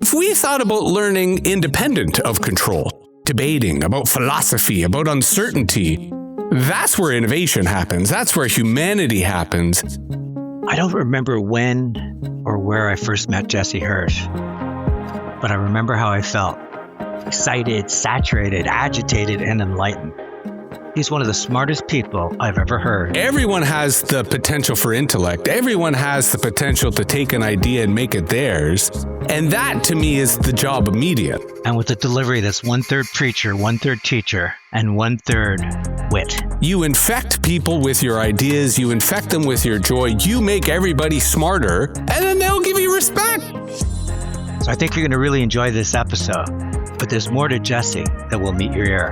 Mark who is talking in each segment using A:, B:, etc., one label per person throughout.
A: If we thought about learning independent of control, debating about philosophy, about uncertainty, that's where innovation happens. That's where humanity happens.
B: I don't remember when or where I first met Jesse Hirsh, but I remember how I felt. Excited, saturated, agitated, and enlightened. He's one of the smartest people I've ever heard.
A: Everyone has the potential for intellect. Everyone has the potential to take an idea and make it theirs. And that, to me, is the job of media.
B: And with a delivery that's 1/3 preacher, 1/3 teacher, and 1/3 wit.
A: You infect people with your ideas. You infect them with your joy. You make everybody smarter, and then they'll give you respect.
B: So I think you're going to really enjoy this episode. But there's more to Jesse that will meet your ear.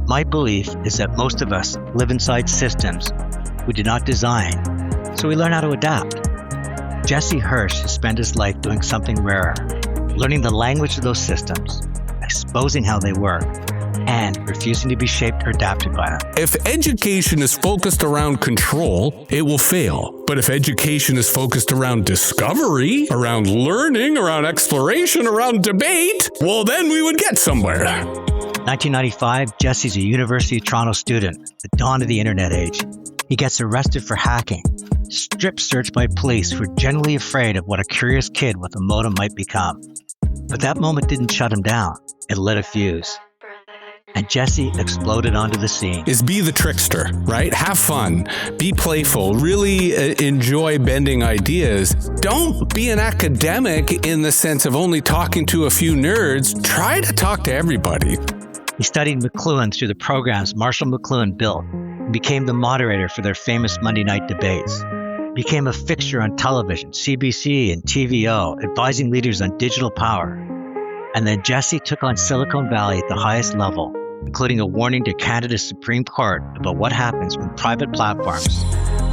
B: My belief is that most of us live inside systems we did not design, so we learn how to adapt. Jesse Hirsh has spent his life doing something rarer, learning the language of those systems, exposing how they work, and refusing to be shaped or adapted by them.
A: If education is focused around control, it will fail. But if education is focused around discovery, around learning, around exploration, around debate, well, then we would get somewhere.
B: 1995, Jesse's a University of Toronto student, the dawn of the internet age. He gets arrested for hacking, strip searched by police who are generally afraid of what a curious kid with a modem might become. But that moment didn't shut him down. It lit a fuse. And Jesse exploded onto the scene.
A: Is be the trickster, right? Have fun, be playful, really enjoy bending ideas. Don't be an academic in the sense of only talking to a few nerds. Try to talk to everybody.
B: He studied McLuhan through the programs Marshall McLuhan built and became the moderator for their famous Monday night debates. Became a fixture on television, CBC and TVO, advising leaders on digital power. And then Jesse took on Silicon Valley at the highest level, including a warning to Canada's Supreme Court about what happens when private platforms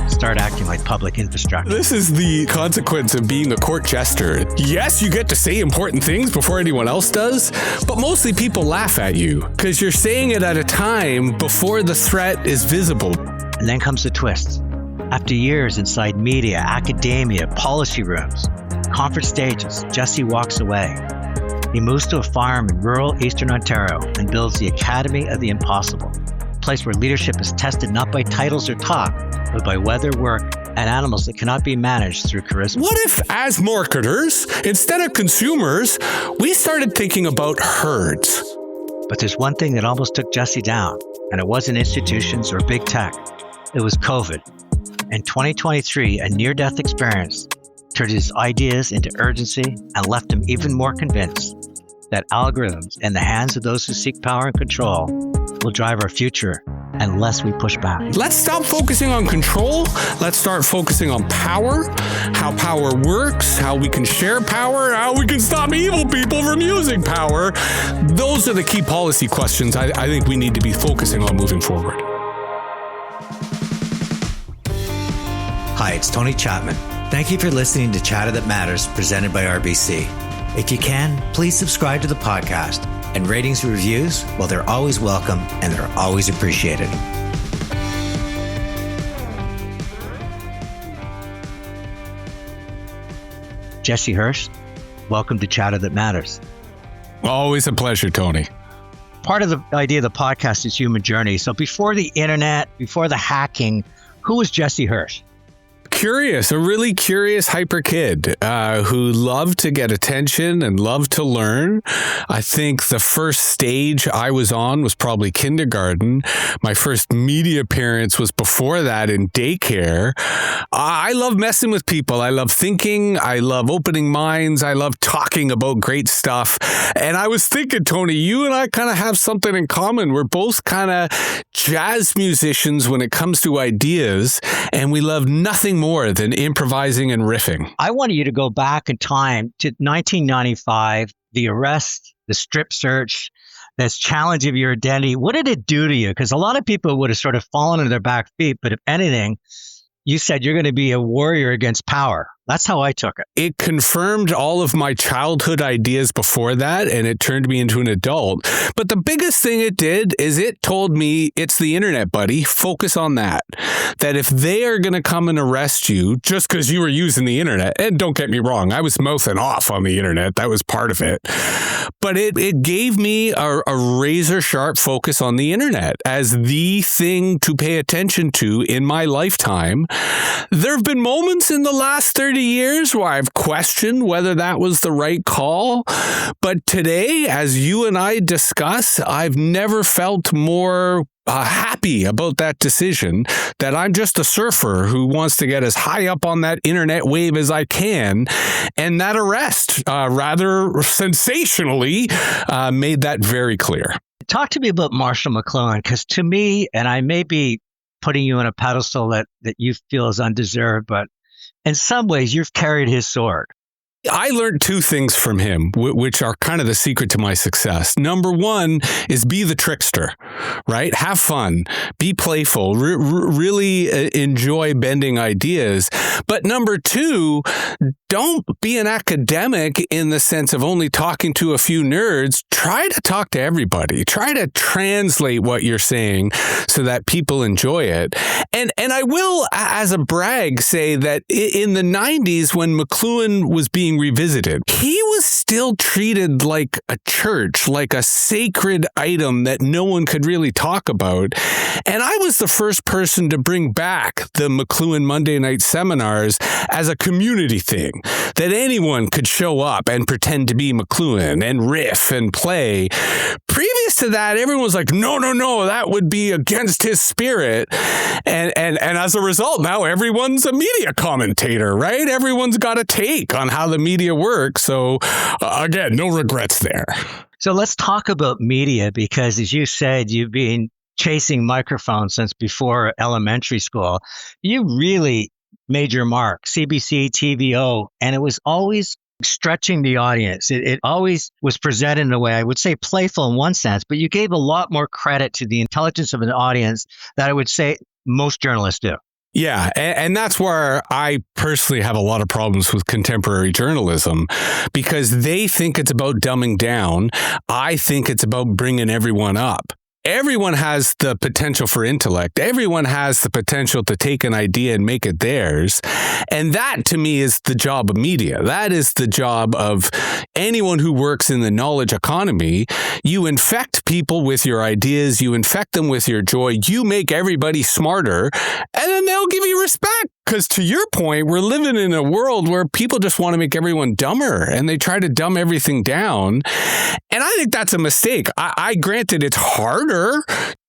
B: start acting like public infrastructure.
A: This is the consequence of being a court jester. Yes, you get to say important things before anyone else does, but mostly people laugh at you because you're saying it at a time before the threat is visible.
B: And then comes the twist. After years inside media, academia, policy rooms, conference stages, Jesse walks away. He moves to a farm in rural Eastern Ontario and builds the Academy of the Impossible, a place where leadership is tested not by titles or talk, but by weather, work, and animals that cannot be managed through charisma.
A: What if, as marketers, instead of consumers, we started thinking about herds?
B: But there's one thing that almost took Jesse down, and it wasn't institutions or big tech. It was COVID. In 2023, a near-death experience turned his ideas into urgency and left him even more convinced that algorithms in the hands of those who seek power and control will drive our future unless we push back.
A: Let's stop focusing on control. Let's start focusing on power, how power works, how we can share power, how we can stop evil people from using power. Those are the key policy questions I think we need to be focusing on moving forward.
B: Hi, it's Tony Chapman. Thank you for listening to Chatter That Matters, presented by RBC. If you can, please subscribe to the podcast. And ratings and reviews, well, they're always welcome and they're always appreciated. Jesse Hirsh, welcome to Chatter That Matters.
A: Always a pleasure, Tony.
B: Part of the idea of the podcast is human journey. So before the internet, before the hacking, who was Jesse Hirsh?
A: Curious, a really curious hyper kid who loved to get attention and loved to learn. I think the first stage I was on was probably kindergarten. My first media appearance was before that in daycare. I love messing with people. I love thinking. I love opening minds. I love talking about great stuff. And I was thinking, Tony, you and I kind of have something in common. We're both kind of jazz musicians when it comes to ideas, and we love nothing more than improvising and riffing.
B: I wanted you to go back in time to 1995, the arrest, the strip search, this challenge of your identity. What did it do to you? Because a lot of people would have sort of fallen on their back feet, but if anything, you said you're going to be a warrior against power. That's how I took it.
A: It confirmed all of my childhood ideas before that, and it turned me into an adult. But the biggest thing it did is it told me, it's the internet, buddy. Focus on that. That if they are going to come and arrest you just because you were using the internet, and don't get me wrong, I was mouthing off on the internet. That was part of it. But it gave me a razor sharp focus on the internet as the thing to pay attention to in my lifetime. There have been moments in the last 30 years where I've questioned whether that was the right call. But today, as you and I discuss, I've never felt more happy about that decision, that I'm just a surfer who wants to get as high up on that internet wave as I can. And that arrest, rather sensationally, made that very clear.
B: Talk to me about Marshall McLuhan, because to me, and I may be putting you on a pedestal that you feel is undeserved, but in some ways, you've carried his sword.
A: I learned two things from him, which are kind of the secret to my success. Number one is be the trickster, right? Have fun, be playful, really enjoy bending ideas. But number two, don't be an academic in the sense of only talking to a few nerds. Try to talk to everybody. Try to translate what you're saying so that people enjoy it. And I will, as a brag, say that in the 90s, when McLuhan was being revisited, he was still treated like a church, like a sacred item that no one could really talk about. And I was the first person to bring back the McLuhan Monday night seminars as a community thing, that anyone could show up and pretend to be McLuhan and riff and play. Previous to that, everyone was like, no, that would be against his spirit. And as a result, now everyone's a media commentator, right? Everyone's got a take on how the media works. So again, no regrets there.
B: So let's talk about media, because as you said, you've been chasing microphones since before elementary school. You really made your mark, CBC, TVO, and it was always stretching the audience. It always was presented in a way, I would say playful in one sense, but you gave a lot more credit to the intelligence of an audience that I would say most journalists do.
A: Yeah, and that's where I personally have a lot of problems with contemporary journalism, because they think it's about dumbing down. I think it's about bringing everyone up. Everyone has the potential for intellect. Everyone has the potential to take an idea and make it theirs. And that, to me, is the job of media. That is the job of anyone who works in the knowledge economy. You infect people with your ideas. You infect them with your joy. You make everybody smarter, and then they'll give you respect. Because to your point, we're living in a world where people just want to make everyone dumber, and they try to dumb everything down. And I think that's a mistake. I granted it's harder,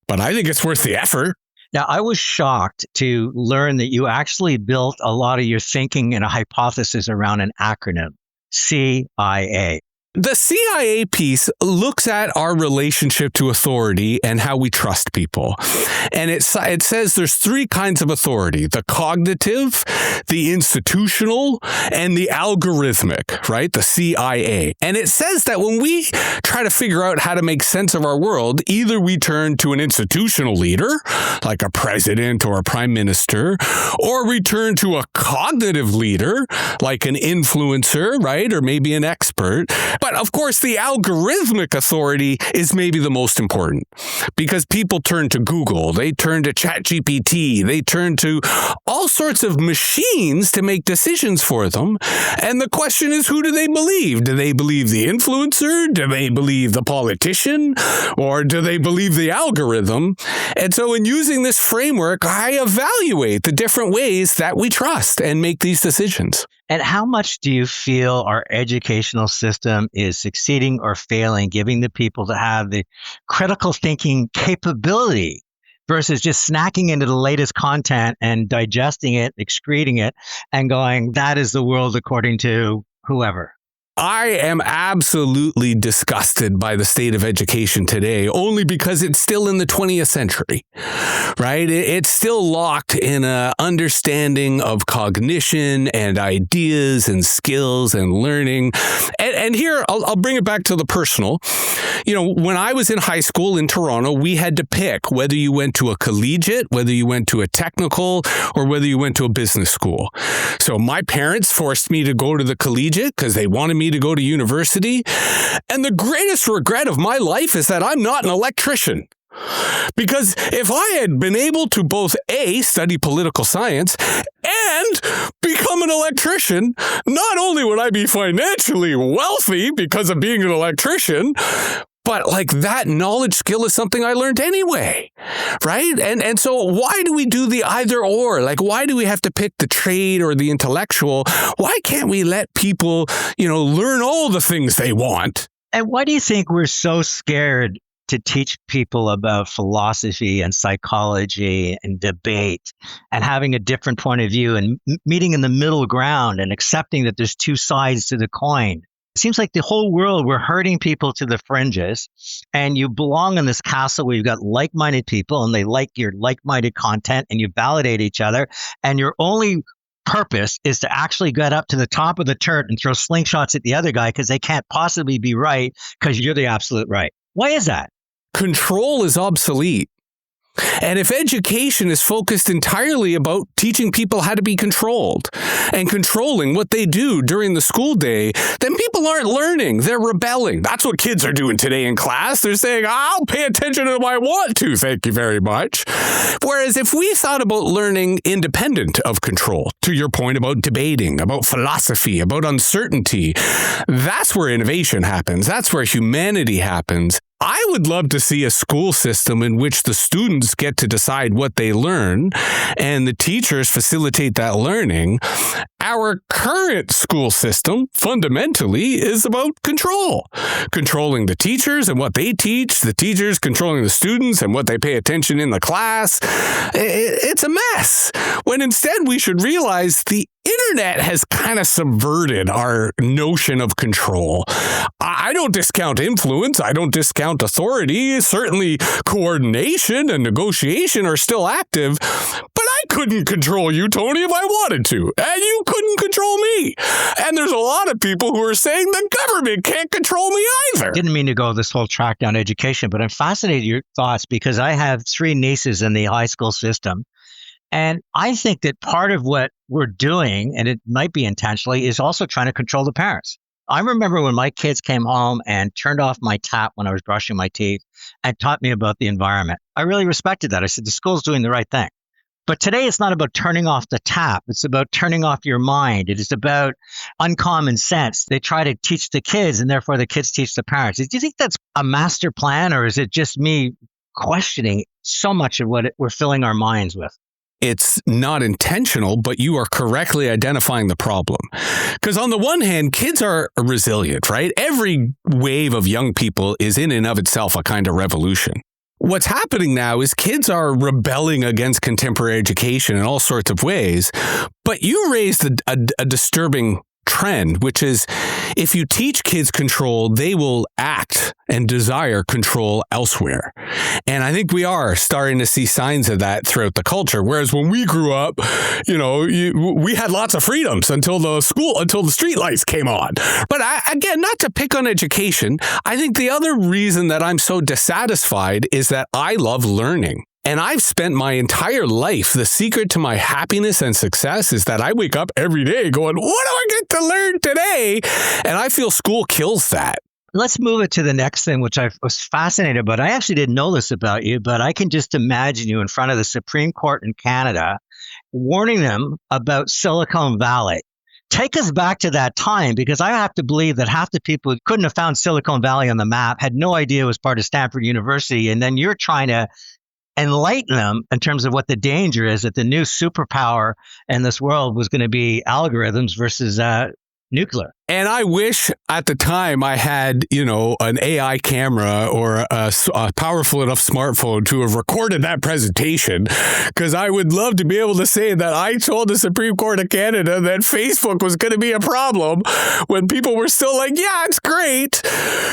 A: but I think it's worth the effort.
B: Now, I was shocked to learn that you actually built a lot of your thinking and a hypothesis around an acronym, CIA.
A: The CIA piece looks at our relationship to authority and how we trust people. And it says there's three kinds of authority: the cognitive, the institutional, and the algorithmic, right? The CIA. And it says that when we try to figure out how to make sense of our world, either we turn to an institutional leader, like a president or a prime minister, or we turn to a cognitive leader, like an influencer, right? Or maybe an expert. But of course, the algorithmic authority is maybe the most important, because people turn to Google, they turn to ChatGPT, they turn to all sorts of machines to make decisions for them. And the question is, who do they believe? Do they believe the influencer? Do they believe the politician? Or do they believe the algorithm? And so in using this framework, I evaluate the different ways that we trust and make these decisions.
B: And how much do you feel our educational system is succeeding or failing, giving the people to have the critical thinking capability versus just snacking into the latest content and digesting it, excreting it, and going, that is the world according to whoever?
A: I am absolutely disgusted by the state of education today, only because it's still in the 20th century, right? It's still locked in an understanding of cognition and ideas and skills and learning. And here, I'll bring it back to the personal. When I was in high school in Toronto, we had to pick whether you went to a collegiate, whether you went to a technical, or whether you went to a business school. So my parents forced me to go to the collegiate because they wanted me to go to university. And the greatest regret of my life is that I'm not an electrician. Because if I had been able to both A, study political science and become an electrician, not only would I be financially wealthy because of being an electrician, but that knowledge skill is something I learned anyway, right? And so why do we do the either or? Why do we have to pick the trade or the intellectual? Why can't we let people, learn all the things they want?
B: And why do you think we're so scared to teach people about philosophy and psychology and debate and having a different point of view and meeting in the middle ground and accepting that there's two sides to the coin? It seems like the whole world, we're herding people to the fringes, and you belong in this castle where you've got like-minded people and they like your like-minded content and you validate each other. And your only purpose is to actually get up to the top of the turret and throw slingshots at the other guy because they can't possibly be right because you're the absolute right. Why is that?
A: Control is obsolete. And if education is focused entirely about teaching people how to be controlled and controlling what they do during the school day, then people aren't learning. They're rebelling. That's what kids are doing today in class. They're saying, I'll pay attention if I want to, thank you very much. Whereas if we thought about learning independent of control, to your point about debating, about philosophy, about uncertainty, that's where innovation happens. That's where humanity happens. I would love to see a school system in which the students get to decide what they learn and the teachers facilitate that learning. Our current school system fundamentally is about control. Controlling the teachers and what they teach, the teachers controlling the students and what they pay attention in the class. It's a mess. When instead we should realize the internet has kind of subverted our notion of control. I don't discount influence. I don't discount authority. Certainly coordination and negotiation are still active, but I couldn't control you, Tony, if I wanted to, and you couldn't control me. And there's a lot of people who are saying the government can't control me either.
B: Didn't mean to go this whole track down education, but I'm fascinated with your thoughts because I have 3 nieces in the high school system. And I think that part of what we're doing, and it might be intentionally, is also trying to control the parents. I remember when my kids came home and turned off my tap when I was brushing my teeth and taught me about the environment. I really respected that. I said, the school's doing the right thing. But today it's not about turning off the tap. It's about turning off your mind. It is about uncommon sense. They try to teach the kids and therefore the kids teach the parents. Do you think that's a master plan, or is it just me questioning so much of what we're filling our minds with?
A: It's not intentional, but you are correctly identifying the problem. Because on the one hand, kids are resilient, right? Every wave of young people is in and of itself a kind of revolution. What's happening now is kids are rebelling against contemporary education in all sorts of ways. But you raised a disturbing trend, which is if you teach kids control, they will act and desire control elsewhere. And I think we are starting to see signs of that throughout the culture. Whereas when we grew up, we had lots of freedoms until the street lights came on. But again, not to pick on education, I think the other reason that I'm so dissatisfied is that I love learning. And I've spent my entire life, the secret to my happiness and success is that I wake up every day going, what do I get to learn today? And I feel school kills that.
B: Let's move it to the next thing, which I was fascinated about. I actually didn't know this about you, but I can just imagine you in front of the Supreme Court in Canada, warning them about Silicon Valley. Take us back to that time, because I have to believe that half the people who couldn't have found Silicon Valley on the map had no idea it was part of Stanford University. And then you're trying to enlighten them in terms of what the danger is, that the new superpower in this world was going to be algorithms versus nuclear.
A: And I wish at the time I had, an AI camera or a powerful enough smartphone to have recorded that presentation, because I would love to be able to say that I told the Supreme Court of Canada that Facebook was going to be a problem when people were still like, yeah, it's great.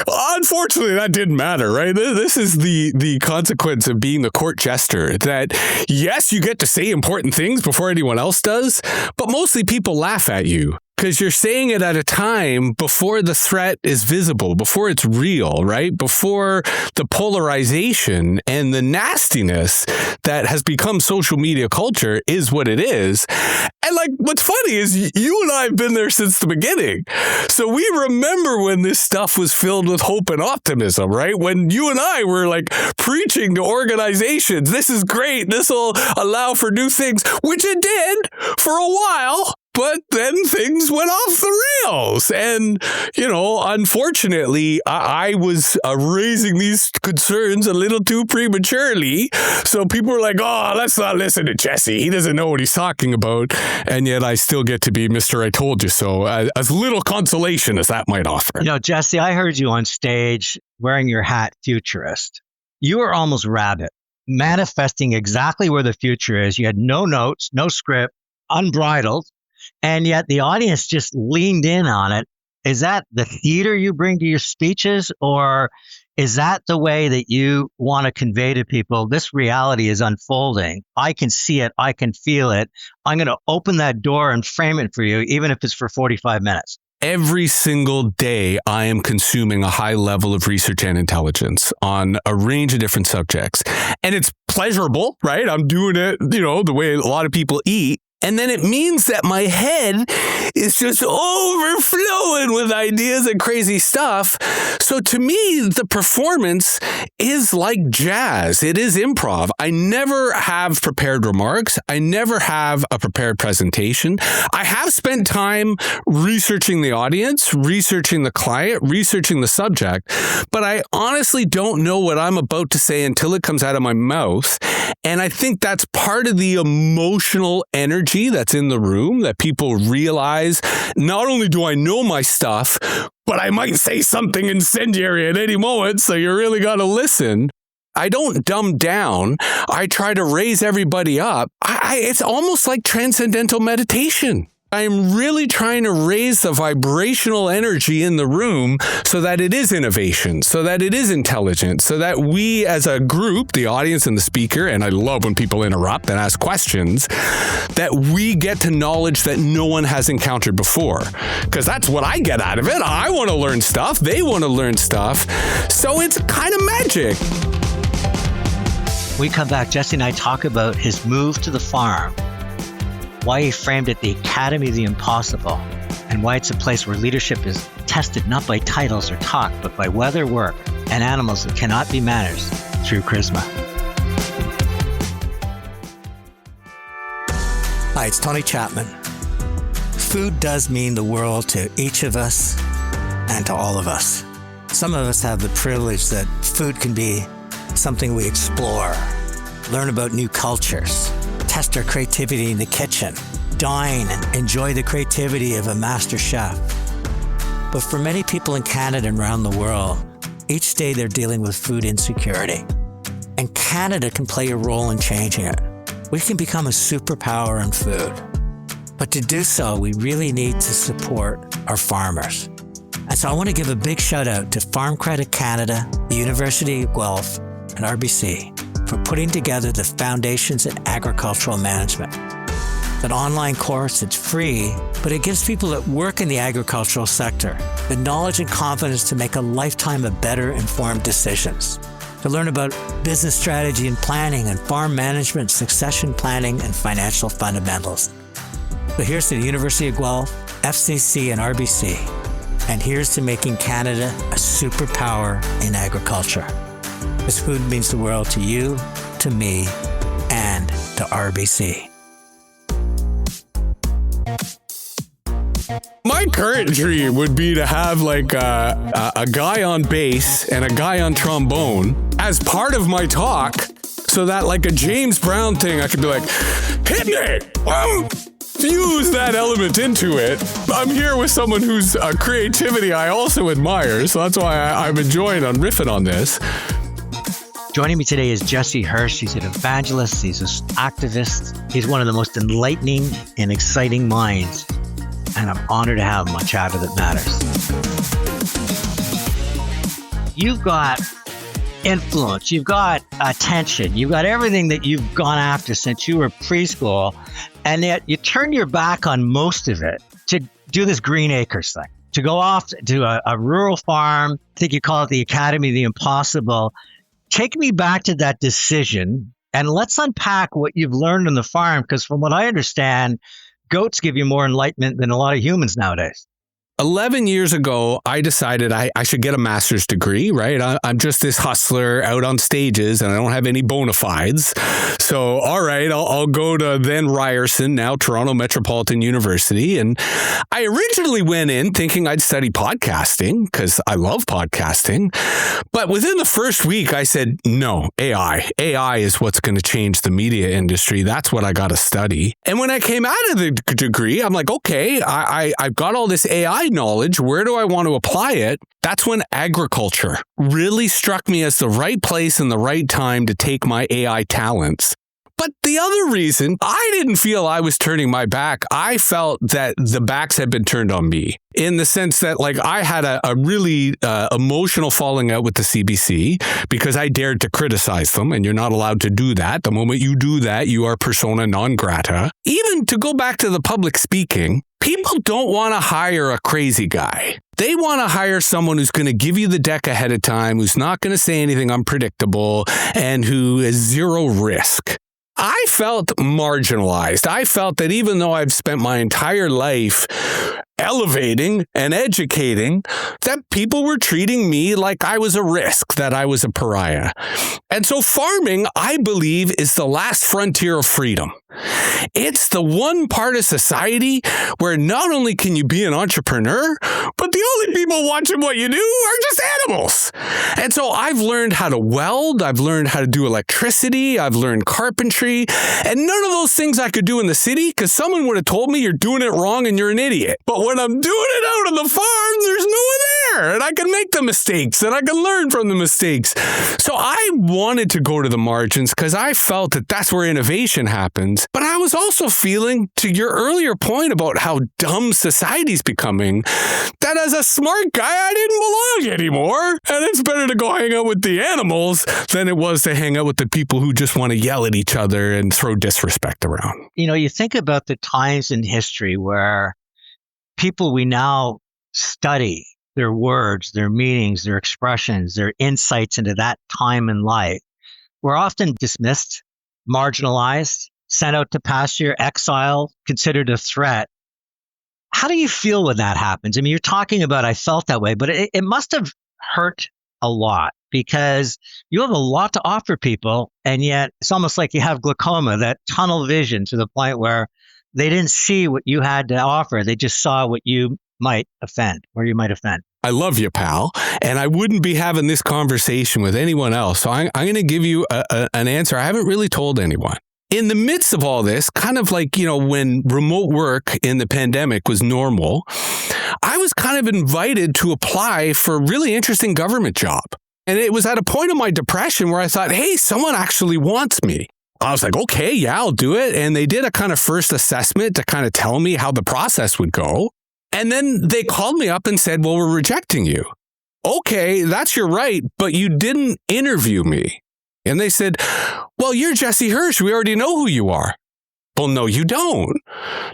A: Unfortunately, that didn't matter, right? This is the consequence of being the court jester, that yes, you get to say important things before anyone else does, but mostly people laugh at you. Because you're saying it at a time before the threat is visible, before it's real, right? Before the polarization and the nastiness that has become social media culture is what it is. And what's funny is you and I have been there since the beginning. So we remember when this stuff was filled with hope and optimism, right? When you and I were preaching to organizations, this is great, this will allow for new things, which it did for a while. But then things went off the rails. And, unfortunately, I was raising these concerns a little too prematurely. So people were like, oh, let's not listen to Jesse. He doesn't know what he's talking about. And yet I still get to be Mr. I told you so, as little consolation as that might offer.
B: Jesse, I heard you on stage wearing your hat futurist. You were almost rabid, manifesting exactly where the future is. You had no notes, no script, unbridled. And yet the audience just leaned in on it. Is that the theater you bring to your speeches, or is that the way that you want to convey to people, this reality is unfolding? I can see it. I can feel it. I'm going to open that door and frame it for you, even if it's for 45 minutes.
A: Every single day, I am consuming a high level of research and intelligence on a range of different subjects. And it's pleasurable, right? I'm doing it, the way a lot of people eat. And then it means that my head is just overflowing with ideas and crazy stuff. So to me, the performance is like jazz. It is improv. I never have prepared remarks. I never have a prepared presentation. I have spent time researching the audience, researching the client, researching the subject, but I honestly don't know what I'm about to say until it comes out of my mouth. And I think that's part of the emotional energy that's in the room, that people realize not only do I know my stuff, but I might say something incendiary at any moment, so you really got to listen. I don't dumb down. I try to raise everybody up. It's almost like transcendental meditation. I'm really trying to raise the vibrational energy in the room so that it is innovation, so that it is intelligent, so that we as a group, the audience and the speaker, and I love when people interrupt and ask questions, that we get to knowledge that no one has encountered before. Because that's what I get out of it. I want to learn stuff. They want to learn stuff. So it's kind of magic.
B: We come back, Jesse and I talk about his move to the farm, why he framed it the Academy of the Impossible, and why it's a place where leadership is tested not by titles or talk, but by weather, work, and animals that cannot be managed through charisma.
C: Hi, it's Tony Chapman. Food does mean the world to each of us and to all of us. Some of us have the privilege that food can be something we explore, learn about new cultures, test our creativity in the kitchen, dine and enjoy the creativity of a master chef. But for many people in Canada and around the world, each day they're dealing with food insecurity. And Canada can play a role in changing it. We can become a superpower in food. But to do so, we really need to support our farmers. And so I want to give a big shout out to Farm Credit Canada, the University of Guelph, and RBC for putting together the Foundations in Agricultural Management. It's an online course, it's free, but it gives people that work in the agricultural sector the knowledge and confidence to make a lifetime of better informed decisions, to learn about business strategy and planning and farm management, succession planning, and financial fundamentals. So here's to the University of Guelph, FCC, and RBC, and here's to making Canada a superpower in agriculture. This food means the world to you, to me, and to RBC.
A: My current dream would be to have a guy on bass and a guy on trombone as part of my talk, so that like a James Brown thing, I could be like, hit me! infuse that element into it. I'm here with someone whose creativity I also admire, so that's why I'm enjoying on riffing on this.
B: Joining me today is Jesse Hirsh. He's an evangelist. He's an activist. He's one of the most enlightening and exciting minds. And I'm honored to have him on Chatter That Matters. You've got influence. You've got attention. You've got everything that you've gone after since you were preschool. And yet you turn your back on most of it to do this Green Acres thing, to go off to a rural farm. I think you call it the Academy of the Impossible. Take me back to that decision and let's unpack what you've learned on the farm, because from what I understand, goats give you more enlightenment than a lot of humans nowadays.
A: 11 years ago, I decided I should get a master's degree, right? I'm just this hustler out on stages and I don't have any bona fides. So, all right, I'll go to then Ryerson, now Toronto Metropolitan University. And I originally went in thinking I'd study podcasting because I love podcasting. But within the first week, I said, no, AI. AI is what's going to change the media industry. That's what I got to study. And when I came out of the degree, I'm like, okay, I've got all this AI knowledge. Where do I want to apply it? That's when agriculture really struck me as the right place and the right time to take my AI talents. But the other reason, I didn't feel I was turning my back. I felt that the backs had been turned on me in the sense that I had a really emotional falling out with the CBC because I dared to criticize them, and you're not allowed to do that. The moment you do that, you are persona non grata. Even to go back to the public speaking, people don't want to hire a crazy guy. They want to hire someone who's going to give you the deck ahead of time, who's not going to say anything unpredictable, and who is zero risk. I felt marginalized. I felt that even though I've spent my entire life elevating and educating, that people were treating me like I was a risk, that I was a pariah. And so farming, I believe, is the last frontier of freedom. It's the one part of society where not only can you be an entrepreneur, but the only people watching what you do are just animals. And so I've learned how to weld, I've learned how to do electricity, I've learned carpentry, and none of those things I could do in the city because someone would have told me you're doing it wrong and you're an idiot. But when I'm doing it out on the farm, there's no one there, and I can make the mistakes and I can learn from the mistakes. So I wanted to go to the margins because I felt that that's where innovation happens. But I was also feeling, to your earlier point about how dumb society's becoming, that as a smart guy, I didn't belong anymore. And it's better to go hang out with the animals than it was to hang out with the people who just want to yell at each other and throw disrespect around.
B: You know, you think about the times in history where people we now study, their words, their meanings, their expressions, their insights into that time in life, were often dismissed, marginalized, sent out to pasture, exile, considered a threat. How do you feel when that happens? I mean, you're talking about I felt that way, but it must have hurt a lot because you have a lot to offer people, and yet it's almost like you have glaucoma, that tunnel vision to the point where they didn't see what you had to offer. They just saw what you might offend, or you might offend.
A: I love you, pal, and I wouldn't be having this conversation with anyone else. So I'm going to give you an answer I haven't really told anyone. In the midst of all this, kind of like, when remote work in the pandemic was normal, I was kind of invited to apply for a really interesting government job. And it was at a point of my depression where I thought, hey, someone actually wants me. I was like, okay, yeah, I'll do it. And they did a kind of first assessment to kind of tell me how the process would go. And then they called me up and said, well, we're rejecting you. Okay, that's your right, but you didn't interview me. And they said, well, you're Jesse Hirsh. We already know who you are. Well, no, you don't.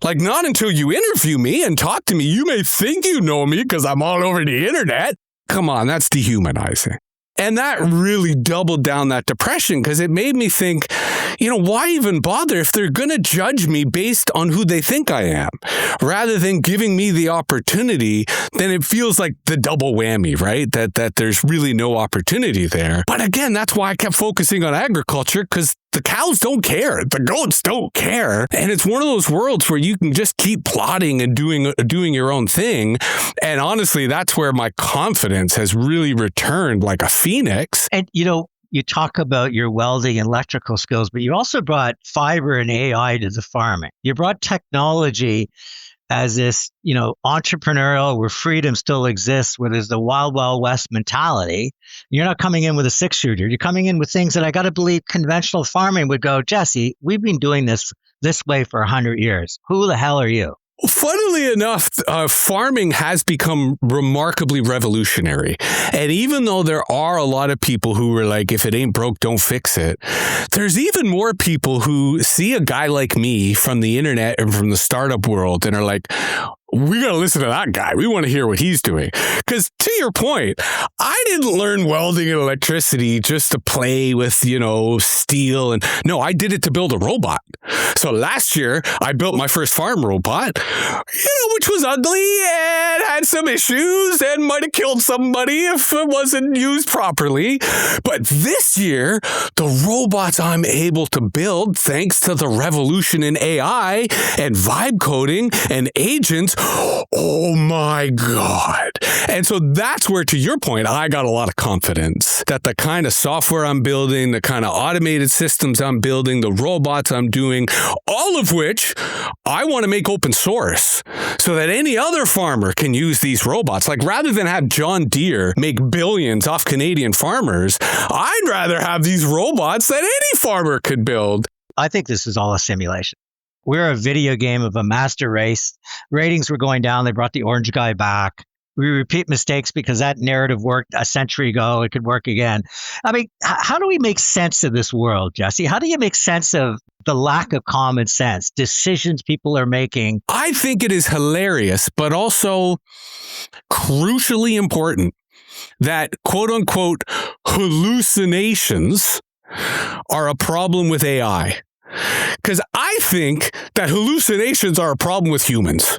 A: Not until you interview me and talk to me. You may think you know me because I'm all over the internet. Come on, that's dehumanizing. And that really doubled down that depression because it made me think, why even bother if they're going to judge me based on who they think I am? Rather than giving me the opportunity, then it feels like the double whammy, right? That there's really no opportunity there. But again, that's why I kept focusing on agriculture, because the cows don't care. The goats don't care. And it's one of those worlds where you can just keep plotting and doing your own thing. And honestly, that's where my confidence has really returned like a phoenix.
B: And, You talk about your welding and electrical skills, but you also brought fiber and AI to the farming. You brought technology as this, entrepreneurial where freedom still exists, where there's the wild, wild west mentality. You're not coming in with a 6-shooter. You're coming in with things that I got to believe conventional farming would go, Jesse, we've been doing this way for 100 years. Who the hell are you?
A: Funnily enough, farming has become remarkably revolutionary. And even though there are a lot of people who are like, if it ain't broke, don't fix it, there's even more people who see a guy like me from the internet and from the startup world and are like, we got to listen to that guy. We want to hear what he's doing. Because to your point, I didn't learn welding and electricity just to play with, steel. And no, I did it to build a robot. So last year, I built my first farm robot, which was ugly and had some issues and might have killed somebody if it wasn't used properly. But this year, the robots I'm able to build, thanks to the revolution in AI and vibe coding and agents, oh my God. And so that's where, to your point, I got a lot of confidence that the kind of software I'm building, the kind of automated systems I'm building, the robots I'm doing, all of which I want to make open source so that any other farmer can use these robots. Like, rather than have John Deere make billions off Canadian farmers, I'd rather have these robots that any farmer could build.
B: I think this is all a simulation. We're a video game of a master race. Ratings were going down. They brought the orange guy back. We repeat mistakes because that narrative worked a century ago. It could work again. I mean, how do we make sense of this world, Jesse? How do you make sense of the lack of common sense, decisions people are making?
A: I think it is hilarious, but also crucially important that quote unquote hallucinations are a problem with AI. Because I think that hallucinations are a problem with humans.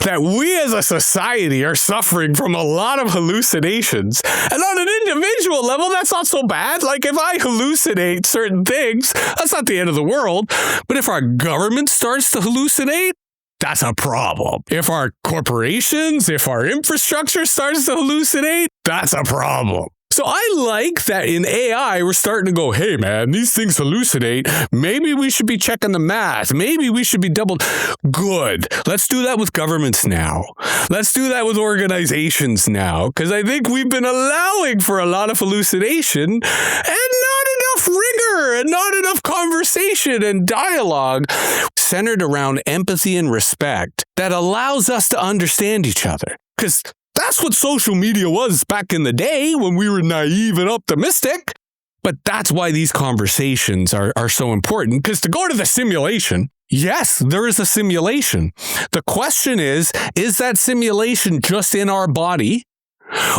A: That we as a society are suffering from a lot of hallucinations. And on an individual level, that's not so bad. Like, if I hallucinate certain things, that's not the end of the world. But if our government starts to hallucinate, that's a problem. If our corporations, if our infrastructure starts to hallucinate, that's a problem. So I like that in AI, we're starting to go, hey, man, these things hallucinate. Maybe we should be checking the math. Maybe we should be double. Good. Let's do that with governments now. Let's do that with organizations now. Because I think we've been allowing for a lot of hallucination and not enough rigor and not enough conversation and dialogue centered around empathy and respect that allows us to understand each other. Because that's what social media was back in the day when we were naive and optimistic. But that's why these conversations are so important. Because to go to the simulation, yes, there is a simulation. The question is that simulation just in our body,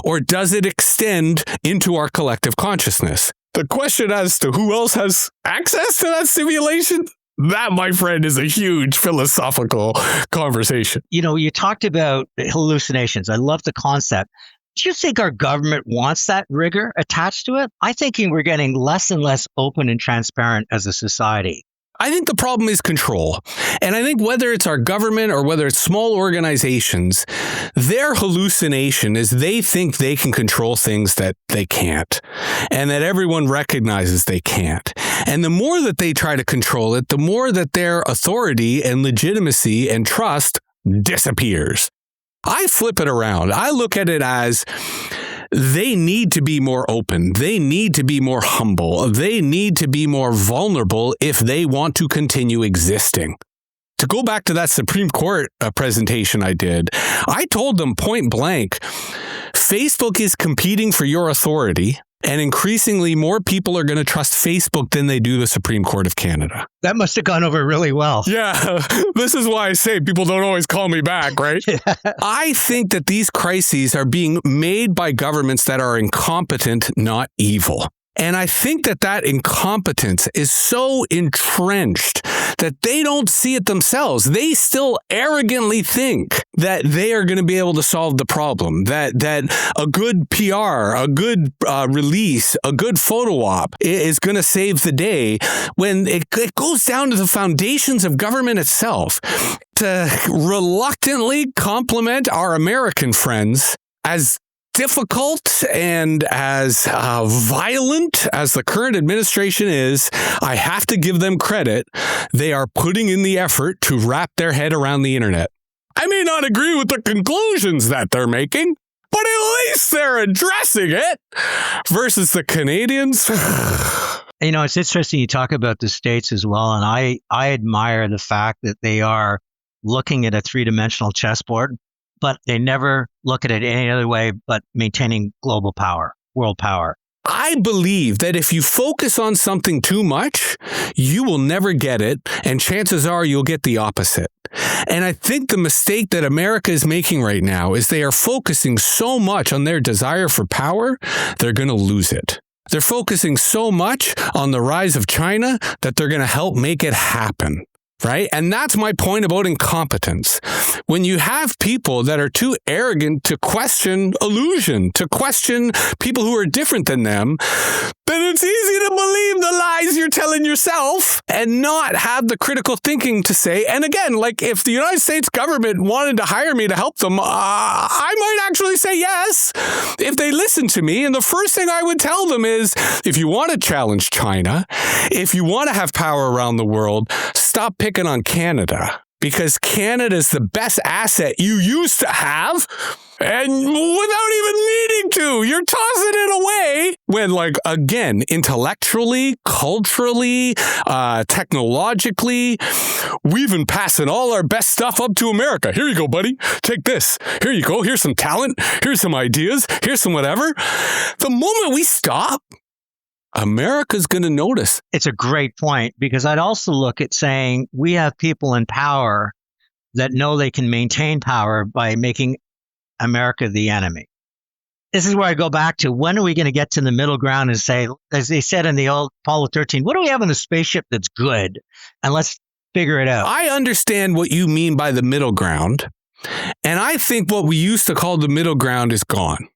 A: or does it extend into our collective consciousness? The question as to who else has access to that simulation, that, my friend, is a huge philosophical conversation.
B: You talked about hallucinations. I love the concept. Do you think our government wants that rigor attached to it? I think we're getting less and less open and transparent as a society.
A: I think the problem is control. And I think whether it's our government or whether it's small organizations, their hallucination is they think they can control things that they can't, and that everyone recognizes they can't. And the more that they try to control it, the more that their authority and legitimacy and trust disappears. I flip it around. I look at it as they need to be more open. They need to be more humble. They need to be more vulnerable if they want to continue existing. To go back to that Supreme Court presentation I did, I told them point blank, Facebook is competing for your authority, and increasingly more people are going to trust Facebook than they do the Supreme Court of Canada.
B: That must have gone over really well.
A: Yeah, this is why I say people don't always call me back, right? Yeah. I think that these crises are being made by governments that are incompetent, not evil. And I think that incompetence is so entrenched that they don't see it themselves. They still arrogantly think that they are going to be able to solve the problem, that a good PR, a good release, a good photo op is going to save the day, when it goes down to the foundations of government itself to reluctantly compliment our American friends as difficult and as violent as the current administration is, I have to give them credit. They are putting in the effort to wrap their head around the internet. I may not agree with the conclusions that they're making, but at least they're addressing it versus the Canadians.
B: It's interesting you talk about the States as well, and I admire the fact that they are looking at a three-dimensional chessboard, but they never look at it any other way but maintaining global power, world power.
A: I believe that if you focus on something too much, you will never get it, and chances are you'll get the opposite. And I think the mistake that America is making right now is they are focusing so much on their desire for power, they're going to lose it. They're focusing so much on the rise of China that they're going to help make it happen. Right? And that's my point about incompetence. When you have people that are too arrogant to question illusion, to question people who are different than them, then it's easy to believe the lies you're telling yourself and not have the critical thinking to say, and again, like if the United States government wanted to hire me to help them, I might actually say yes if they listen to me. And the first thing I would tell them is, if you want to challenge China, if you want to have power around the world, stop picking on Canada, because Canada is the best asset you used to have, and without even needing to, you're tossing it away when, like, again, intellectually, culturally, technologically, we've been passing all our best stuff up to America. Here you go, buddy. Take this. Here you go. Here's some talent. Here's some ideas. Here's some whatever. The moment we stop, America's going to notice.
B: It's a great point, because I'd also look at saying we have people in power that know they can maintain power by making America the enemy. This is where I go back to, when are we going to get to the middle ground and say, as they said in the old Apollo 13, what do we have in the spaceship that's good? And let's figure it out.
A: I understand what you mean by the middle ground. And I think what we used to call the middle ground is gone.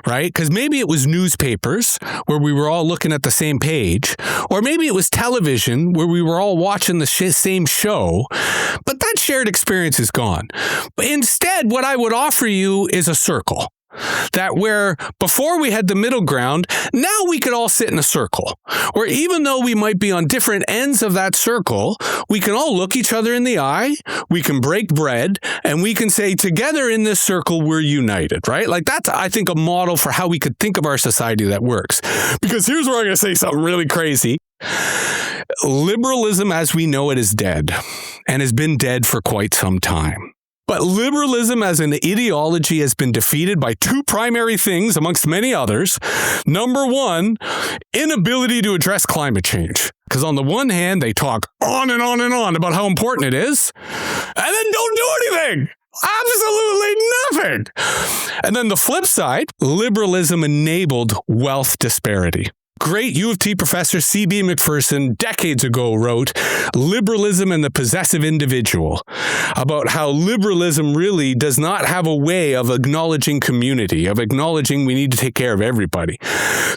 A: Right? Because maybe it was newspapers where we were all looking at the same page, or maybe it was television where we were all watching the same show, but that shared experience is gone. But instead, what I would offer you is a circle. That where before we had the middle ground, now we could all sit in a circle, where even though we might be on different ends of that circle, we can all look each other in the eye, we can break bread, and we can say, together in this circle, we're united, right? Like that's, I think, a model for how we could think of our society that works. Because here's where I'm going to say something really crazy. Liberalism as we know it is dead, and has been dead for quite some time. But liberalism as an ideology has been defeated by two primary things, amongst many others. Number one, inability to address climate change. Because on the one hand, they talk on and on and on about how important it is, and then don't do anything. Absolutely nothing. And then the flip side, liberalism enabled wealth disparity. Great U of T professor C.B. McPherson decades ago wrote Liberalism and the Possessive Individual, about how liberalism really does not have a way of acknowledging community, of acknowledging we need to take care of everybody.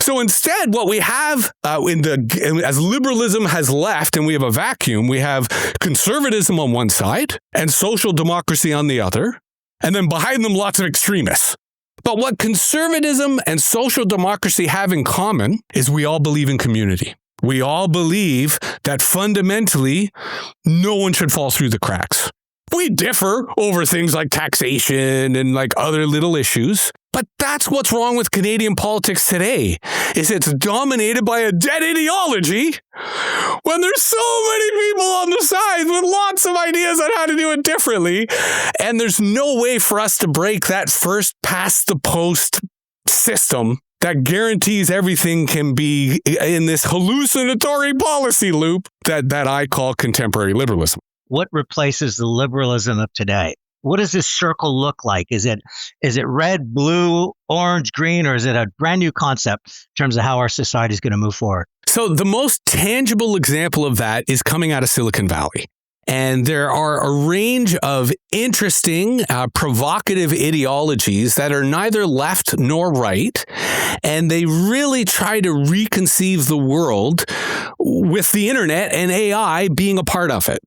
A: So instead, what we have as liberalism has left and we have a vacuum, we have conservatism on one side and social democracy on the other, and then behind them lots of extremists. But what conservatism and social democracy have in common is we all believe in community. We all believe that fundamentally, no one should fall through the cracks. We differ over things like taxation and like other little issues. But that's what's wrong with Canadian politics today, is it's dominated by a dead ideology when there's so many people on the sides with lots of ideas on how to do it differently. And there's no way for us to break that first past the post system that guarantees everything can be in this hallucinatory policy loop that I call contemporary liberalism.
B: What replaces the liberalism of today? What does this circle look like? Is it red, blue, orange, green, or is it a brand new concept in terms of how our society is going to move forward?
A: So the most tangible example of that is coming out of Silicon Valley. And there are a range of interesting, provocative ideologies that are neither left nor right. And they really try to reconceive the world with the internet and AI being a part of it.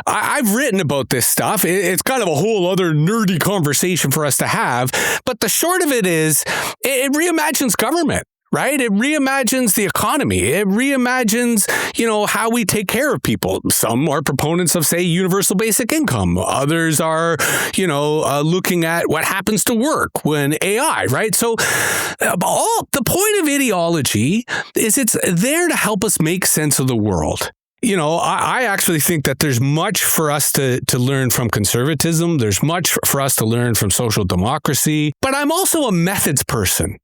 A: I've written about this stuff. It's kind of a whole other nerdy conversation for us to have. But the short of it is, it reimagines government. Right? It reimagines the economy. It reimagines, how we take care of people. Some are proponents of, say, universal basic income. Others are, looking at what happens to work when AI, right? So the point of ideology is it's there to help us make sense of the world. I actually think that there's much for us to learn from conservatism. There's much for us to learn from social democracy. But I'm also a methods person.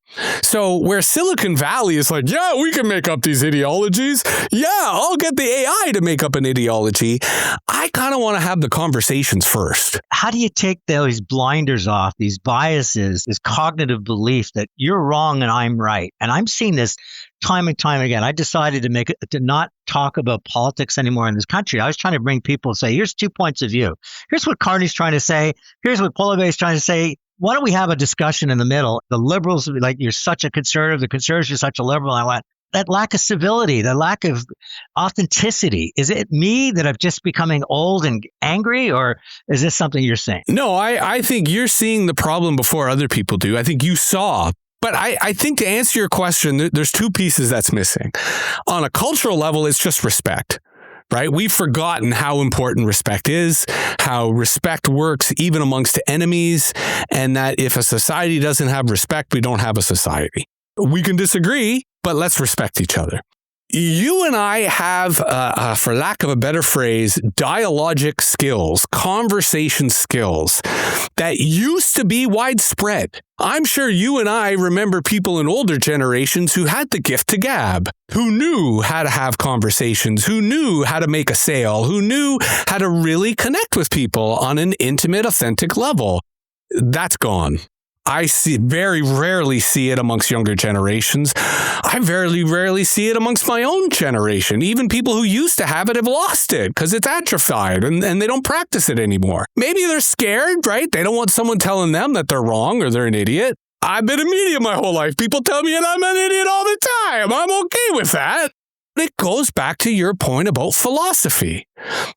A: So where Silicon Valley is like, yeah, we can make up these ideologies. Yeah, I'll get the AI to make up an ideology. I kind of want to have the conversations first.
B: How do you take those blinders off, these biases, this cognitive belief that you're wrong and I'm right? And I'm seeing this time and time again. I decided to not talk about politics anymore in this country. I was trying to bring people and say, here's 2 points of view. Here's what Carney's trying to say. Here's what Poilievre is trying to say. Why don't we have a discussion in the middle? The liberals, like, you're such a conservative. The conservatives are such a liberal. I went, that lack of civility, the lack of authenticity. Is it me that I'm just becoming old and angry, or is this something you're saying?
A: No, I think you're seeing the problem before other people do. I think you saw. But I think to answer your question, there's 2 pieces that's missing. On a cultural level, it's just respect. Right? We've forgotten how important respect is, how respect works even amongst enemies, and that if a society doesn't have respect, we don't have a society. We can disagree, but let's respect each other. You and I have, for lack of a better phrase, dialogic skills, conversation skills that used to be widespread. I'm sure you and I remember people in older generations who had the gift to gab, who knew how to have conversations, who knew how to make a sale, who knew how to really connect with people on an intimate, authentic level. That's gone. I very rarely see it amongst younger generations. I very rarely see it amongst my own generation. Even people who used to have it have lost it because it's atrophied and they don't practice it anymore. Maybe they're scared, right? They don't want someone telling them that they're wrong or they're an idiot. I've been in media my whole life. People tell me that I'm an idiot all the time. I'm okay with that. It goes back to your point about philosophy,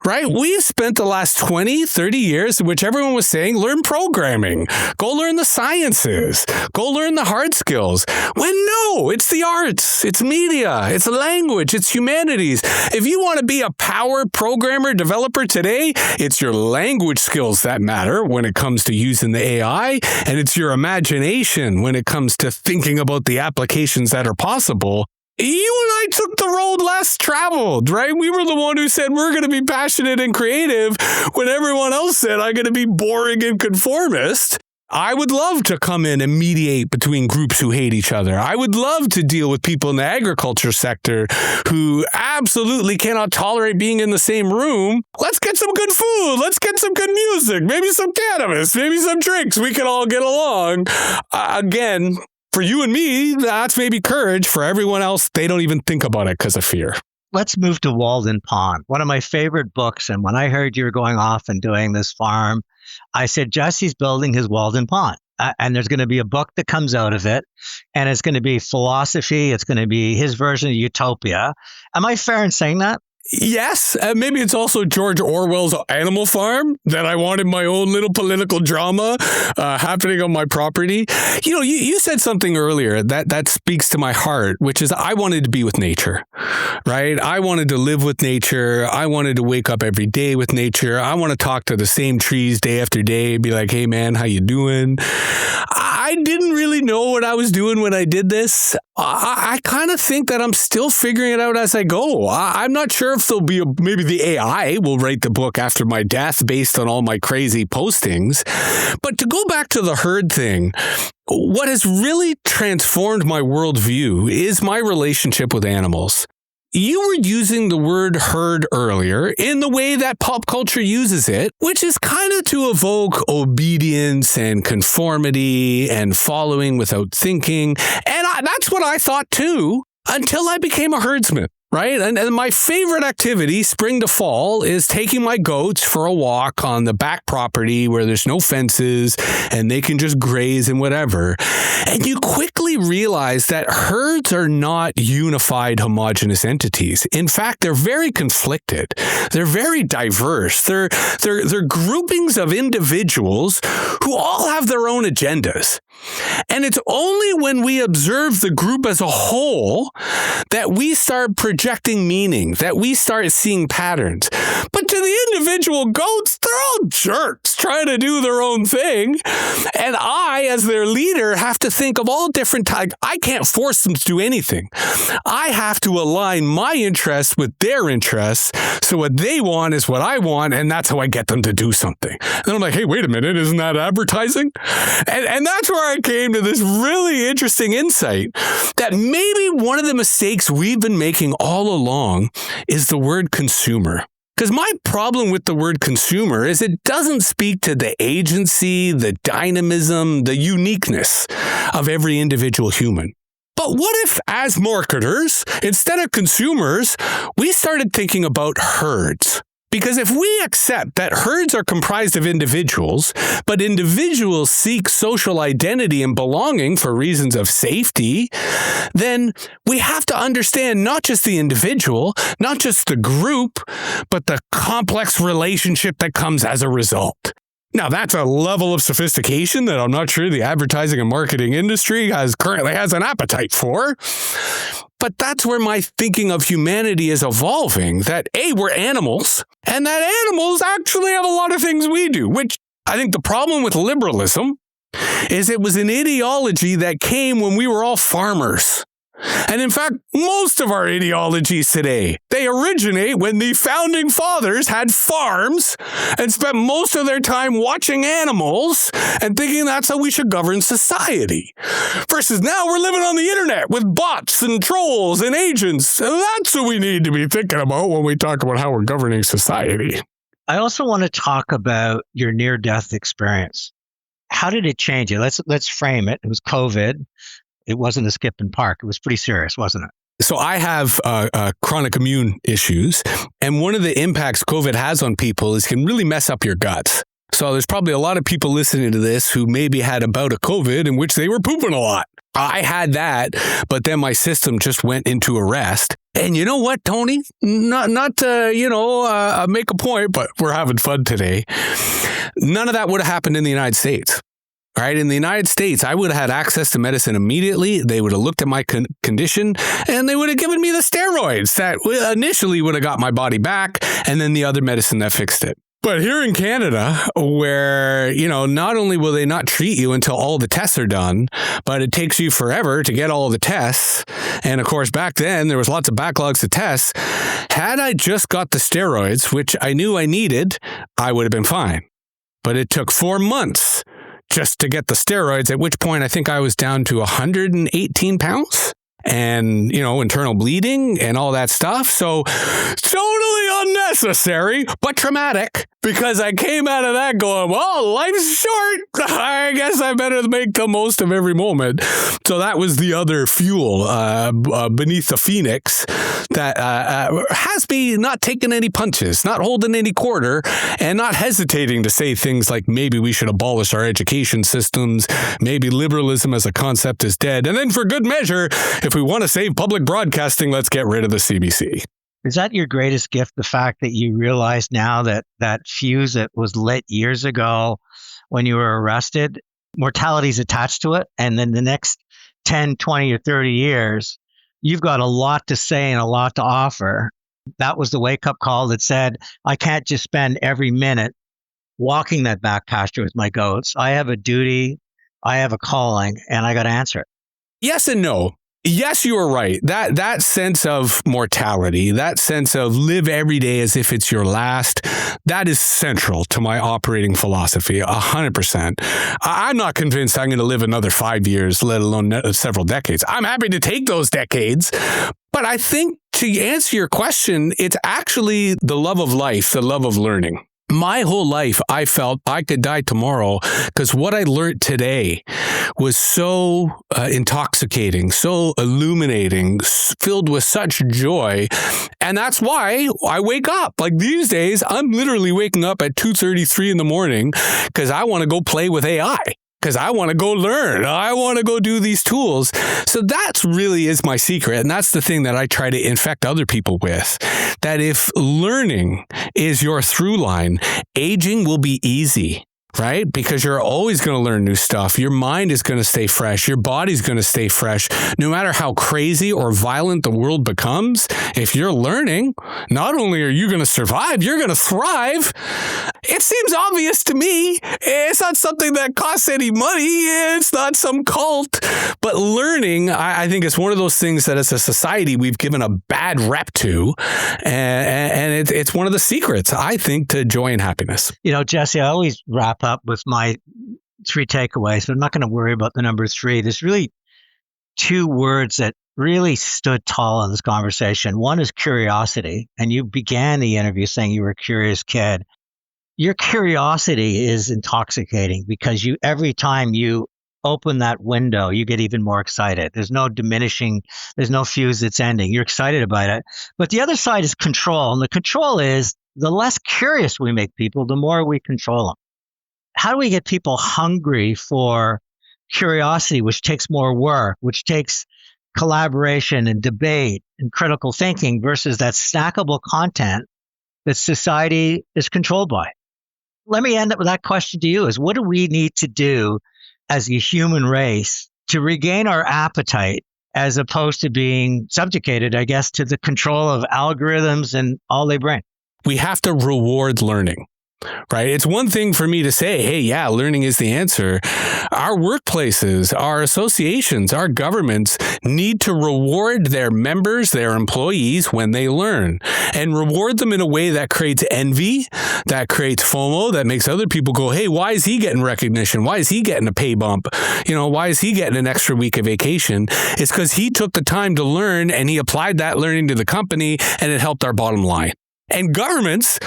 A: right? We've spent the last 20, 30 years in which everyone was saying, learn programming, go learn the sciences, go learn the hard skills. When no, it's the arts, it's media, it's language, it's humanities. If you want to be a power programmer, developer today, it's your language skills that matter when it comes to using the AI, and it's your imagination when it comes to thinking about the applications that are possible. You and I took the road less traveled, right? We were the one who said we're going to be passionate and creative when everyone else said I'm going to be boring and conformist. I would love to come in and mediate between groups who hate each other. I would love to deal with people in the agriculture sector who absolutely cannot tolerate being in the same room. Let's get some good food. Let's get some good music. Maybe some cannabis. Maybe some drinks. We can all get along. Again, for you and me, that's maybe courage. For everyone else, they don't even think about it because of fear.
B: Let's move to Walden Pond, one of my favorite books. And when I heard you were going off and doing this farm, I said, Jesse's building his Walden Pond. And there's going to be a book that comes out of it. And it's going to be philosophy. It's going to be his version of utopia. Am I fair in saying that?
A: Yes, maybe it's also George Orwell's Animal Farm, that I wanted my own little political drama happening on my property. You said something earlier that speaks to my heart, which is I wanted to be with nature, right? I wanted to live with nature. I wanted to wake up every day with nature. I want to talk to the same trees day after day, be like, hey man, how you doing? I didn't really know what I was doing when I did this. I kind of think that I'm still figuring it out as I go. I'm not sure if there'll be maybe the AI will write the book after my death based on all my crazy postings. But to go back to the herd thing, what has really transformed my worldview is my relationship with animals. You were using the word herd earlier in the way that pop culture uses it, which is kind of to evoke obedience and conformity and following without thinking. And that's what I thought too, until I became a herdsman. right? And my favorite activity, spring to fall, is taking my goats for a walk on the back property where there's no fences and they can just graze and whatever. And you quickly realize that herds are not unified, homogenous entities. In fact, they're very conflicted. They're very diverse. They're groupings of individuals who all have their own agendas. And it's only when we observe the group as a whole that we start projecting meaning, that we start seeing patterns. But to the individual goats, they're all jerks trying to do their own thing. And I, as their leader, have to think of all different types. I can't force them to do anything. I have to align my interests with their interests. So what they want is what I want, and that's how I get them to do something. And I'm like, hey, wait a minute, isn't that advertising? And that's where I came to this really interesting insight that maybe one of the mistakes we've been making all along is the word consumer. Because my problem with the word consumer is it doesn't speak to the agency, the dynamism, the uniqueness of every individual human. But what if, as marketers, instead of consumers, we started thinking about herds? Because if we accept that herds are comprised of individuals, but individuals seek social identity and belonging for reasons of safety, then we have to understand not just the individual, not just the group, but the complex relationship that comes as a result. Now, that's a level of sophistication that I'm not sure the advertising and marketing industry currently has an appetite for. But that's where my thinking of humanity is evolving, that A, we're animals, and that animals actually have a lot of things we do, which I think the problem with liberalism is it was an ideology that came when we were all farmers. And in fact, most of our ideologies today, they originate when the founding fathers had farms and spent most of their time watching animals and thinking that's how we should govern society. Versus now we're living on the internet with bots and trolls and agents. And that's what we need to be thinking about when we talk about how we're governing society.
B: I also want to talk about your near-death experience. How did it change you? Let's frame it. It was COVID. It wasn't a skip and park. It was pretty serious, wasn't it?
A: So I have chronic immune issues. And one of the impacts COVID has on people is it can really mess up your guts. So there's probably a lot of people listening to this who maybe had a bout of COVID in which they were pooping a lot. I had that, but then my system just went into arrest. And you know what, Tony? Not to, make a point, but we're having fun today. None of that would have happened in the United States. Right? In the United States, I would have had access to medicine immediately. They would have looked at my condition and they would have given me the steroids that initially would have got my body back and then the other medicine that fixed it. But here in Canada, where, not only will they not treat you until all the tests are done, but it takes you forever to get all the tests. And of course, back then, there was lots of backlogs of tests. Had I just got the steroids, which I knew I needed, I would have been fine. But it took 4 months just to get the steroids, at which point I think I was down to 118 pounds and, internal bleeding and all that stuff. So totally unnecessary, but traumatic, because I came out of that going, well, life's short. I guess I better make the most of every moment. So that was the other fuel beneath the phoenix that has me not taking any punches, not holding any quarter, and not hesitating to say things like maybe we should abolish our education systems, maybe liberalism as a concept is dead, and then for good measure, if we want to save public broadcasting, let's get rid of the CBC.
B: Is that your greatest gift, the fact that you realize now that that fuse that was lit years ago when you were arrested, mortality is attached to it, and then the next 10, 20, or 30 years, you've got a lot to say and a lot to offer. That was the wake-up call that said, I can't just spend every minute walking that back pasture with my goats. I have a duty, I have a calling, and I got to answer it.
A: Yes and no. Yes, you are right. That sense of mortality, that sense of live every day as if it's your last, that is central to my operating philosophy, 100%. I'm not convinced I'm going to live another 5 years, let alone several decades. I'm happy to take those decades. But I think to answer your question, it's actually the love of life, the love of learning. My whole life, I felt I could die tomorrow because what I learned today was so intoxicating, so illuminating, filled with such joy. And that's why I wake up. Like these days, I'm literally waking up at 2:33 in the morning because I want to go play with AI. Because I want to go learn. I want to go do these tools. So that's really is my secret. And that's the thing that I try to infect other people with. That if learning is your through line, aging will be easy. Right? Because you're always going to learn new stuff. Your mind is going to stay fresh. Your body's going to stay fresh. No matter how crazy or violent the world becomes, if you're learning, not only are you going to survive, you're going to thrive. It seems obvious to me. It's not something that costs any money. It's not some cult. But learning, I think, is one of those things that as a society we've given a bad rep to. And it's one of the secrets, I think, to joy and happiness.
B: You know, Jesse, I always wrap up with my 3 takeaways, but I'm not going to worry about the number 3. There's really 2 words that really stood tall in this conversation. One is curiosity, and you began the interview saying you were a curious kid. Your curiosity is intoxicating because every time you open that window, you get even more excited. There's no diminishing, there's no fuse that's ending. You're excited about it. But the other side is control, and the control is the less curious we make people, the more we control them. How do we get people hungry for curiosity, which takes more work, which takes collaboration and debate and critical thinking versus that snackable content that society is controlled by? Let me end up with that question to you is what do we need to do as a human race to regain our appetite as opposed to being subjugated, I guess, to the control of algorithms and all they bring?
A: We have to reward learning. Right? It's one thing for me to say, hey, yeah, learning is the answer. Our workplaces, our associations, our governments need to reward their members, their employees when they learn and reward them in a way that creates envy, that creates FOMO, that makes other people go, hey, why is he getting recognition? Why is he getting a pay bump? Why is he getting an extra week of vacation? It's because he took the time to learn and he applied that learning to the company and it helped our bottom line. And governments,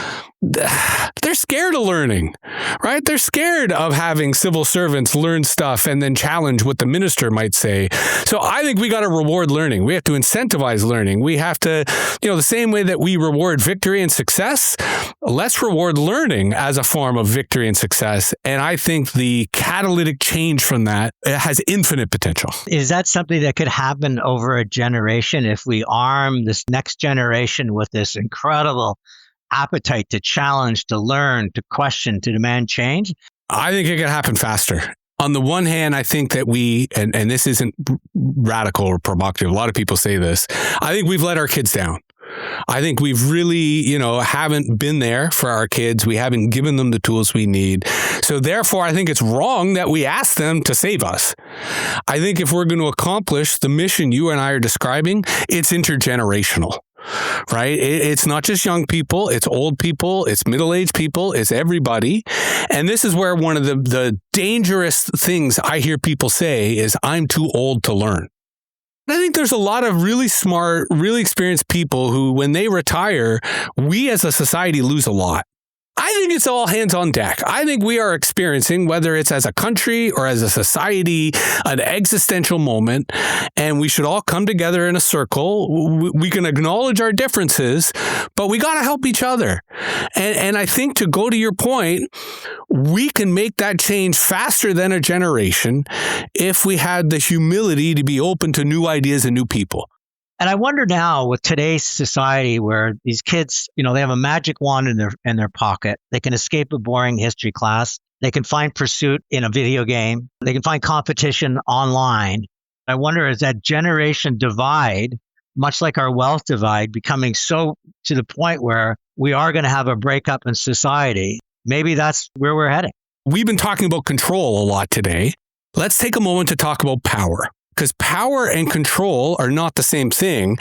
A: they're scared of learning, right? They're scared of having civil servants learn stuff and then challenge what the minister might say. So I think we got to reward learning. We have to incentivize learning. We have to, the same way that we reward victory and success, let's reward learning as a form of victory and success. And I think the catalytic change from that has infinite potential.
B: Is that something that could happen over a generation if we arm this next generation with this incredible appetite to challenge, to learn, to question, to demand change?
A: I think it can happen faster. On the one hand, I think that we, and this isn't radical or provocative, a lot of people say this, I think we've let our kids down. I think we've really, haven't been there for our kids. We haven't given them the tools we need. So therefore, I think it's wrong that we ask them to save us. I think if we're going to accomplish the mission you and I are describing, it's intergenerational. Right? It's not just young people, it's old people, it's middle-aged people, it's everybody. And this is where one of the dangerous things I hear people say is, I'm too old to learn. I think there's a lot of really smart, really experienced people who, when they retire, we as a society lose a lot. I think it's all hands on deck. I think we are experiencing, whether it's as a country or as a society, an existential moment, and we should all come together in a circle. We can acknowledge our differences, but we got to help each other. And I think, to go to your point, we can make that change faster than a generation if we had the humility to be open to new ideas and new people.
B: And I wonder now, with today's society where these kids, they have a magic wand in their pocket, they can escape a boring history class, they can find pursuit in a video game, they can find competition online. I wonder, is that generation divide, much like our wealth divide, becoming so to the point where we are going to have a breakup in society? Maybe that's where we're heading.
A: We've been talking about control a lot today. Let's take a moment to talk about power. Because power and control are not the same thing.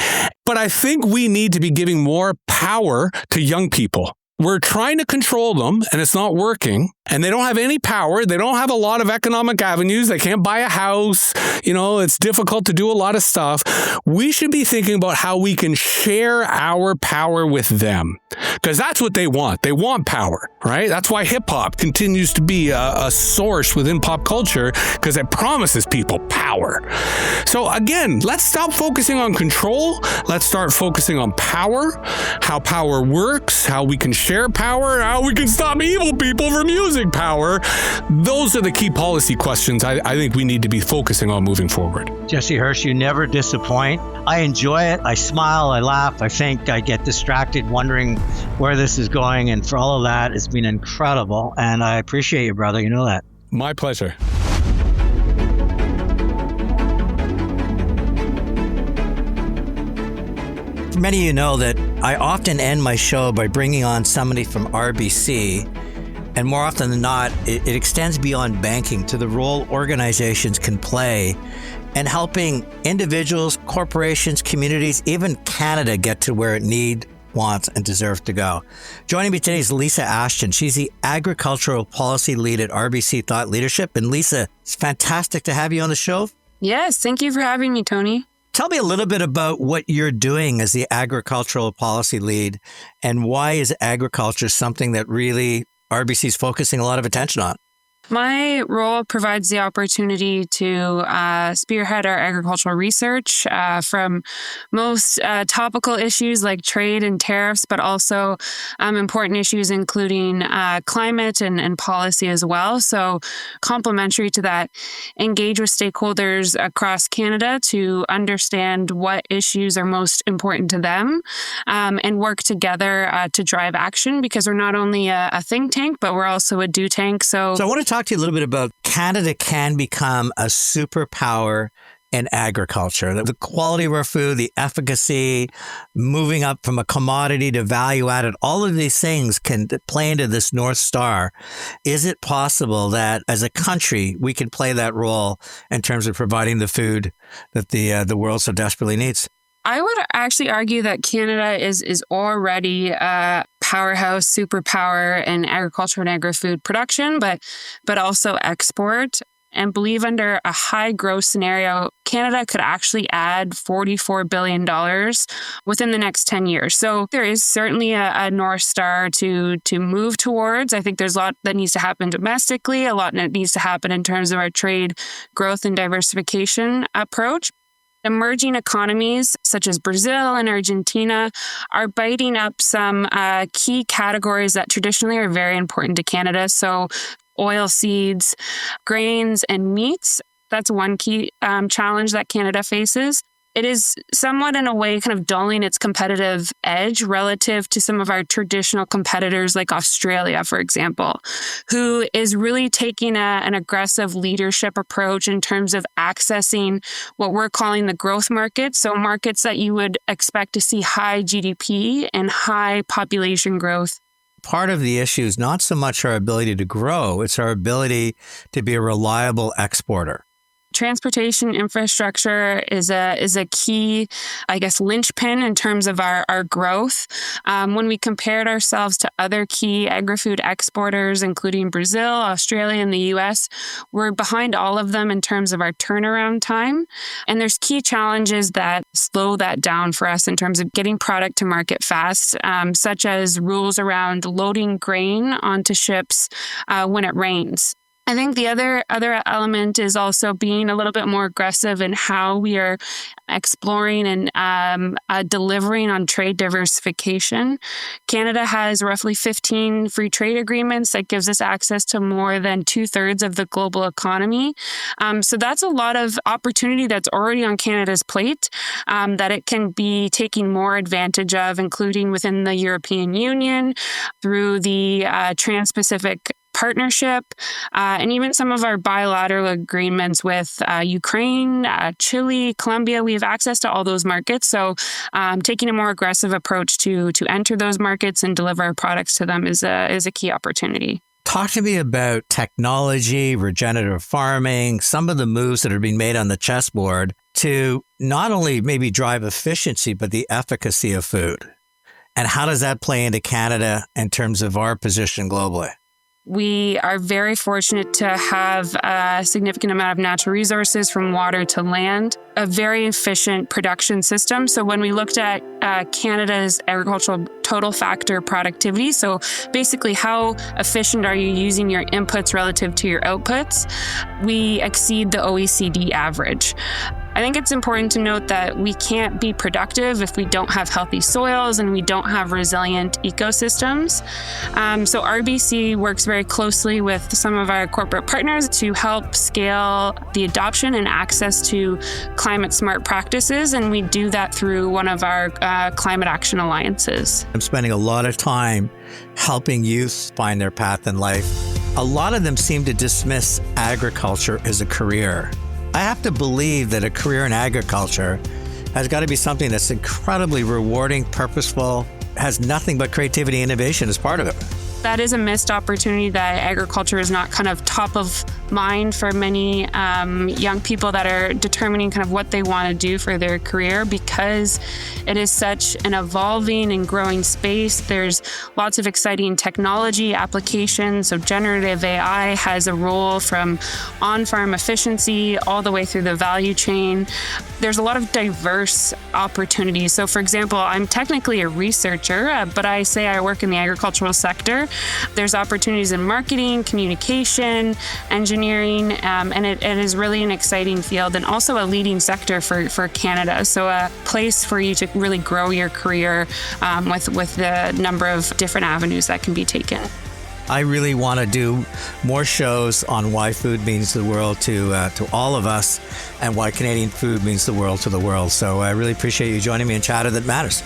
A: But I think we need to be giving more power to young people. We're trying to control them, and it's not working. and they don't have any power. They don't have a lot of economic avenues. They can't buy a house. It's difficult to do a lot of stuff. We should be thinking about how we can share our power with them, because that's what they want. They want power, right? That's why hip hop continues to be a source within pop culture, because it promises people power. So again, let's stop focusing on control. Let's start focusing on power, how power works, how we can share power, how we can stop evil people from using power. Those are the key policy questions I think we need to be focusing on moving forward.
B: Jesse Hirsh, you never disappoint. I enjoy it. I smile, I laugh, I think, I get distracted wondering where this is going. And for all of that, it's been incredible. And I appreciate you, brother. You know that.
A: My pleasure.
C: Many of you know that I often end my show by bringing on somebody from RBC. And more often than not, it extends beyond banking to the role organizations can play in helping individuals, corporations, communities, even Canada get to where it needs, wants, and deserves to go. Joining me today is Lisa Ashton. She's the Agricultural Policy Lead at RBC Thought Leadership. And Lisa, it's fantastic to have you on the show.
D: Yes, thank you for having me, Tony.
C: Tell me a little bit about what you're doing as the Agricultural Policy Lead, and why is agriculture something that really RBC is focusing a lot of attention on?
D: My role provides the opportunity to spearhead our agricultural research from most topical issues like trade and tariffs, but also important issues including climate and policy as well. So complementary to that, engage with stakeholders across Canada to understand what issues are most important to them and work together to drive action, because we're not only a think tank, but we're also a do tank. So
C: I want to talk to you a little bit about Canada can become a superpower in agriculture. The quality of our food, the efficacy, moving up from a commodity to value added, all of these things can play into this North Star. Is it possible that as a country, we can play that role in terms of providing the food that the world so desperately needs?
D: I would actually argue that Canada is already a powerhouse, superpower in agriculture and agri-food production, but also export. And believe under a high growth scenario, Canada could actually add $44 billion within the next 10 years. So there is certainly a North Star to move towards. I think there's a lot that needs to happen domestically, a lot that needs to happen in terms of our trade growth and diversification approach. Emerging economies such as Brazil and Argentina are biting up some key categories that traditionally are very important to Canada. So oil seeds, grains, and meats. That's one key challenge that Canada faces. It is somewhat, in a way, kind of dulling its competitive edge relative to some of our traditional competitors like Australia, for example, who is really taking an aggressive leadership approach in terms of accessing what we're calling the growth markets. So markets that you would expect to see high GDP and high population growth.
C: Part of the issue is not so much our ability to grow, it's our ability to be a reliable exporter.
D: Transportation infrastructure is a key, I guess, linchpin in terms of our growth. When we compared ourselves to other key agri-food exporters, including Brazil, Australia, and the US, we're behind all of them in terms of our turnaround time. And there's key challenges that slow that down for us in terms of getting product to market fast, such as rules around loading grain onto ships when it rains. I think the other element is also being a little bit more aggressive in how we are exploring and delivering on trade diversification. Canada has roughly 15 free trade agreements that gives us access to more than 2/3 of the global economy. So that's a lot of opportunity that's already on Canada's plate that it can be taking more advantage of, including within the European Union through the Trans-Pacific Partnership, and even some of our bilateral agreements with Ukraine, Chile, Colombia. We have access to all those markets. So taking a more aggressive approach to enter those markets and deliver our products to them is a key opportunity.
C: Talk to me about technology, regenerative farming, some of the moves that are being made on the chessboard to not only maybe drive efficiency, but the efficacy of food. And how does that play into Canada in terms of our position globally?
D: We are very fortunate to have a significant amount of natural resources from water to land, a very efficient production system. So when we looked at Canada's agricultural total factor productivity, so basically how efficient are you using your inputs relative to your outputs, we exceed the OECD average. I think it's important to note that we can't be productive if we don't have healthy soils and we don't have resilient ecosystems. So RBC works very closely with some of our corporate partners to help scale the adoption and access to climate smart practices. And we do that through one of our climate action alliances.
C: I'm spending a lot of time helping youth find their path in life. A lot of them seem to dismiss agriculture as a career. I have to believe that a career in agriculture has got to be something that's incredibly rewarding, purposeful, has nothing but creativity and innovation as part of it.
D: That is a missed opportunity that agriculture is not kind of top of mind for many young people that are determining kind of what they want to do for their career, because it is such an evolving and growing space. There's lots of exciting technology applications. So generative AI has a role from on-farm efficiency all the way through the value chain. There's a lot of diverse opportunities. So for example, I'm technically a researcher, but I say I work in the agricultural sector. There's opportunities in marketing, communication, engineering, and it is really an exciting field and also a leading sector for Canada. So a place for you to really grow your career with the number of different avenues that can be taken.
C: I really want to do more shows on why food means the world to all of us and why Canadian food means the world to the world. So I really appreciate you joining me in Chatter That Matters.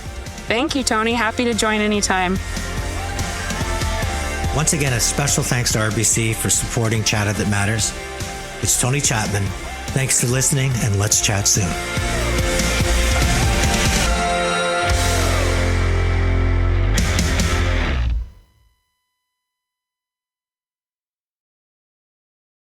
D: Thank you, Tony. Happy to join anytime.
C: Once again, a special thanks to RBC for supporting Chatter That Matters. It's Tony Chapman. Thanks for listening, and let's chat soon.